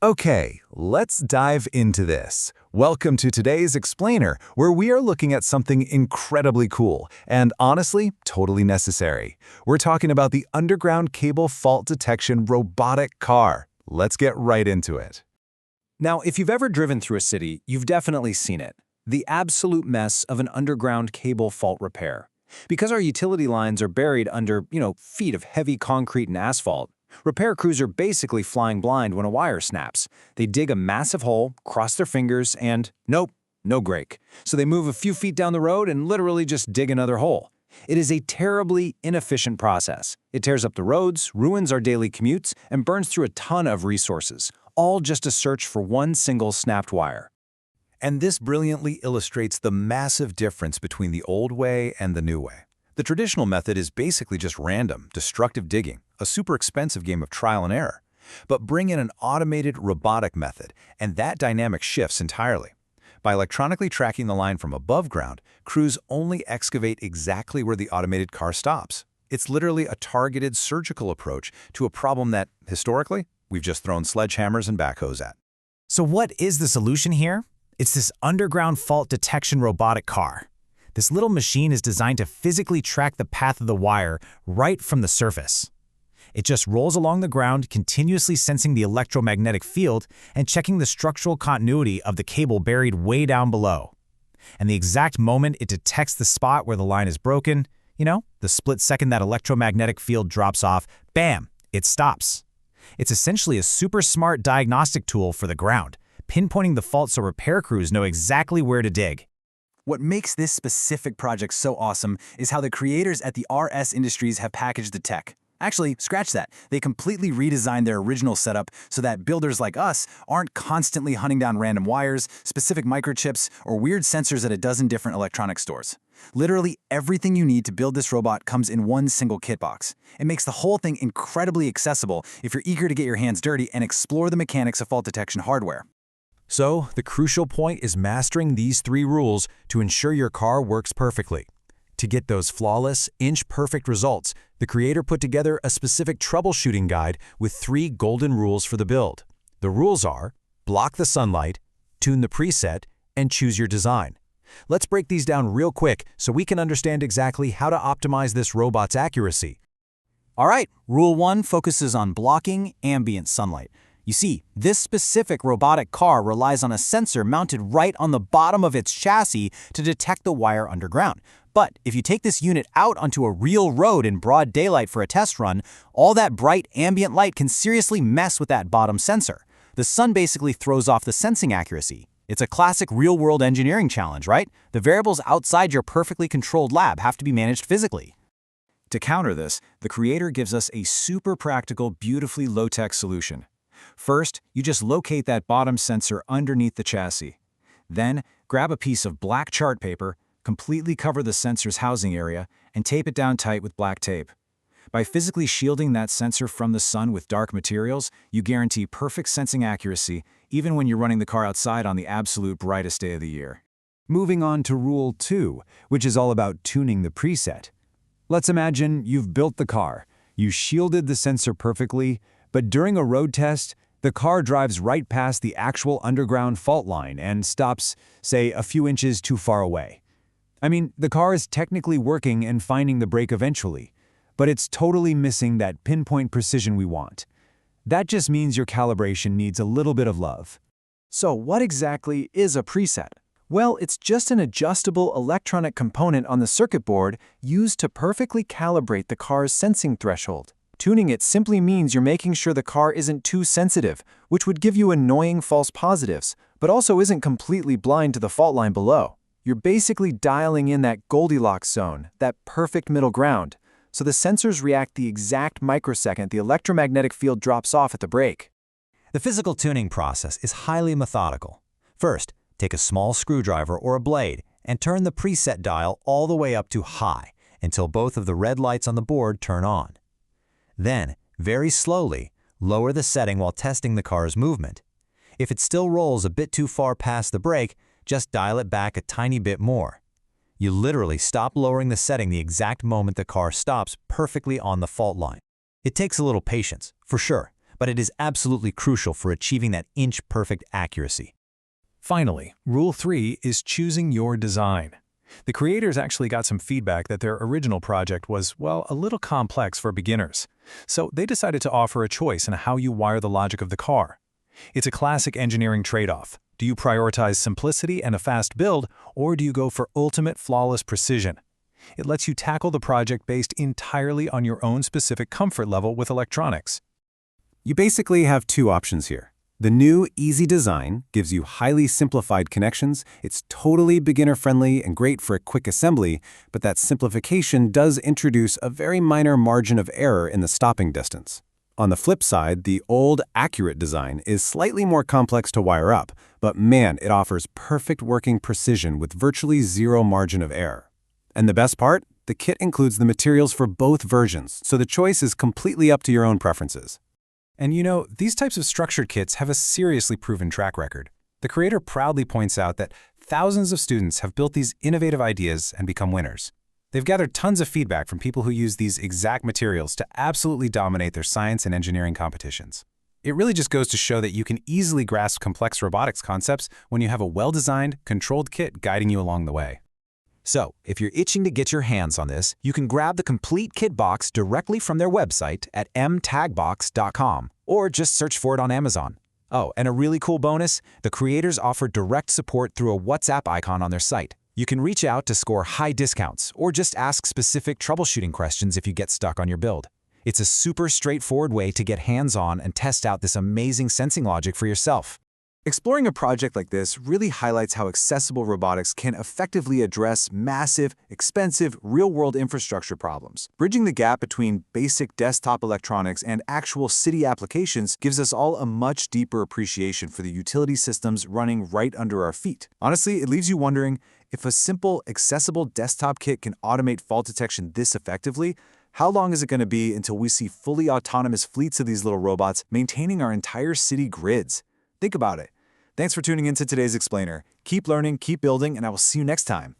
Okay, let's dive into this. Welcome to today's Explainer, where we are looking at something incredibly cool and honestly, totally necessary. We're talking about the underground cable fault detection robotic car. Let's get right into it. Now, if you've ever driven through a city, you've definitely seen it. The absolute mess of an underground cable fault repair. Because our utility lines are buried under, feet of heavy concrete and asphalt, repair crews are basically flying blind when a wire snaps. They dig a massive hole, cross their fingers, and nope, no break. So they move a few feet down the road and literally just dig another hole. It is a terribly inefficient process. It tears up the roads, ruins our daily commutes, and burns through a ton of resources, all just to search for one single snapped wire. And this brilliantly illustrates the massive difference between the old way and the new way. The traditional method is basically just random, destructive digging, a super expensive game of trial and error. But bring in an automated robotic method, and that dynamic shifts entirely. By electronically tracking the line from above ground, crews only excavate exactly where the automated car stops. It's literally a targeted surgical approach to a problem that, historically, we've just thrown sledgehammers and backhoes at. So what is the solution here? It's this underground fault detection robotic car. This little machine is designed to physically track the path of the wire right from the surface. It just rolls along the ground, continuously sensing the electromagnetic field and checking the structural continuity of the cable buried way down below. And the exact moment it detects the spot where the line is broken, the split second that electromagnetic field drops off, bam, it stops. It's essentially a super smart diagnostic tool for the ground, pinpointing the fault so repair crews know exactly where to dig. What makes this specific project so awesome is how the creators at the RS Industries have packaged the tech. Actually, scratch that. They completely redesigned their original setup so that builders like us aren't constantly hunting down random wires, specific microchips, or weird sensors at a dozen different electronic stores. Literally everything you need to build this robot comes in one single kit box. It makes the whole thing incredibly accessible if you're eager to get your hands dirty and explore the mechanics of fault detection hardware. So, the crucial point is mastering these 3 rules to ensure your car works perfectly. To get those flawless, inch-perfect results, the creator put together a specific troubleshooting guide with 3 golden rules for the build. The rules are: block the sunlight, tune the preset, and choose your design. Let's break these down real quick so we can understand exactly how to optimize this robot's accuracy. All right, Rule 1 focuses on blocking ambient sunlight. You see, this specific robotic car relies on a sensor mounted right on the bottom of its chassis to detect the wire underground. But if you take this unit out onto a real road in broad daylight for a test run, all that bright ambient light can seriously mess with that bottom sensor. The sun basically throws off the sensing accuracy. It's a classic real-world engineering challenge, right? The variables outside your perfectly controlled lab have to be managed physically. To counter this, the creator gives us a super practical, beautifully low-tech solution. First, you just locate that bottom sensor underneath the chassis. Then, grab a piece of black chart paper, completely cover the sensor's housing area, and tape it down tight with black tape. By physically shielding that sensor from the sun with dark materials, you guarantee perfect sensing accuracy, even when you're running the car outside on the absolute brightest day of the year. Moving on to Rule 2, which is all about tuning the preset. Let's imagine you've built the car. You shielded the sensor perfectly, but during a road test, the car drives right past the actual underground fault line and stops, say, a few inches too far away. I mean, the car is technically working and finding the brake eventually, but it's totally missing that pinpoint precision we want. That just means your calibration needs a little bit of love. So what exactly is a preset? Well, it's just an adjustable electronic component on the circuit board used to perfectly calibrate the car's sensing threshold. Tuning it simply means you're making sure the car isn't too sensitive, which would give you annoying false positives, but also isn't completely blind to the fault line below. You're basically dialing in that Goldilocks zone, that perfect middle ground, so the sensors react the exact microsecond the electromagnetic field drops off at the brake. The physical tuning process is highly methodical. First, take a small screwdriver or a blade and turn the preset dial all the way up to high until both of the red lights on the board turn on. Then, very slowly, lower the setting while testing the car's movement. If it still rolls a bit too far past the brake, just dial it back a tiny bit more. You literally stop lowering the setting the exact moment the car stops perfectly on the fault line. It takes a little patience, for sure, but but it is absolutely crucial for achieving that inch-perfect accuracy. Finally, Rule 3 is choosing your design. The creators actually got some feedback that their original project was, well, a little complex for beginners. So they decided to offer a choice in how you wire the logic of the car. It's a classic engineering trade-off. Do you prioritize simplicity and a fast build, or do you go for ultimate flawless precision? It lets you tackle the project based entirely on your own specific comfort level with electronics. You basically have two options here. The new Easy Design gives you highly simplified connections. It's totally beginner-friendly and great for a quick assembly, but that simplification does introduce a very minor margin of error in the stopping distance. On the flip side, the old Accurate Design is slightly more complex to wire up, but man, it offers perfect working precision with virtually zero margin of error. And the best part? The kit includes the materials for both versions, so the choice is completely up to your own preferences. And you know, these types of structured kits have a seriously proven track record. The creator proudly points out that thousands of students have built these innovative ideas and become winners. They've gathered tons of feedback from people who use these exact materials to absolutely dominate their science and engineering competitions. It really just goes to show that you can easily grasp complex robotics concepts when you have a well-designed, controlled kit guiding you along the way. So, if you're itching to get your hands on this, you can grab the complete kit box directly from their website at mtagbox.com or just search for it on Amazon. Oh, and a really cool bonus, the creators offer direct support through a WhatsApp icon on their site. You can reach out to score high discounts or just ask specific troubleshooting questions if you get stuck on your build. It's a super straightforward way to get hands-on and test out this amazing sensing logic for yourself. Exploring a project like this really highlights how accessible robotics can effectively address massive, expensive, real-world infrastructure problems. Bridging the gap between basic desktop electronics and actual city applications gives us all a much deeper appreciation for the utility systems running right under our feet. Honestly, it leaves you wondering, if a simple, accessible desktop kit can automate fault detection this effectively, how long is it going to be until we see fully autonomous fleets of these little robots maintaining our entire city grids? Think about it. Thanks for tuning into today's Explainer. Keep learning, keep building, and I will see you next time.